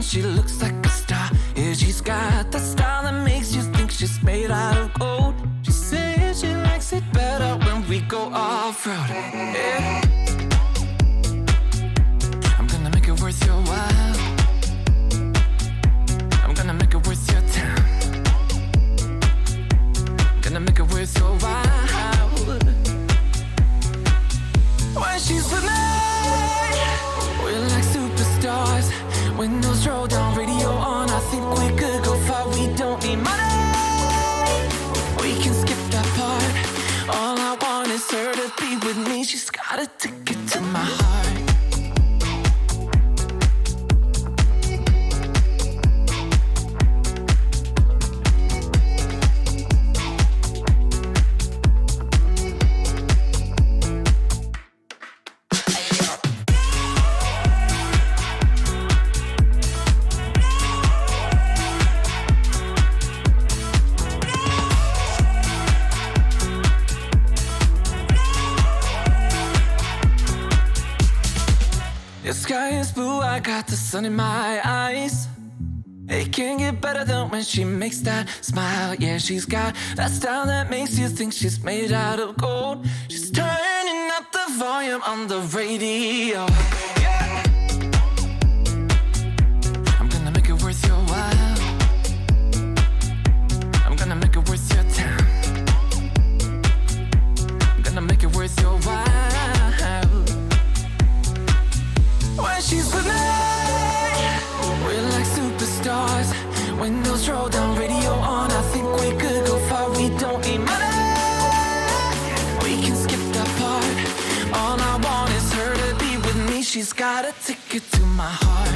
she looks like a star. Yeah, she's got the style that makes you think she's made out of gold. She says she likes it better when we go off-road. Yeah. I'm gonna make it worth your while. I'm gonna make it worth your time. Gonna make it worth your while. When she's with me, we're like superstars. Windows roll down, radio on. I think we could go far. We don't need money. We can skip that part. All I want is her to be with me. She's got a ticket to my heart. Your sky is blue, I got the sun in my eyes. It can't get better than when she makes that smile. Yeah, she's got that style that makes you think she's made out of gold. She's turning up the volume on the radio. Yeah. I'm gonna make it worth your while. I'm gonna make it worth your time. I'm gonna make it worth your while. When she's with me, we're like superstars. Windows roll down, radio on. I think we could go far. We don't need money. We can skip that part. All I want is her to be with me. She's got a ticket to my heart.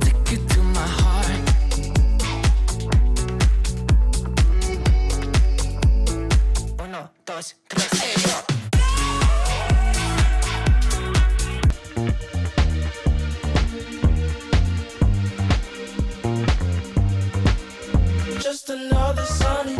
Ticket to my heart. Uno, dos, tres, yo. Just another sunny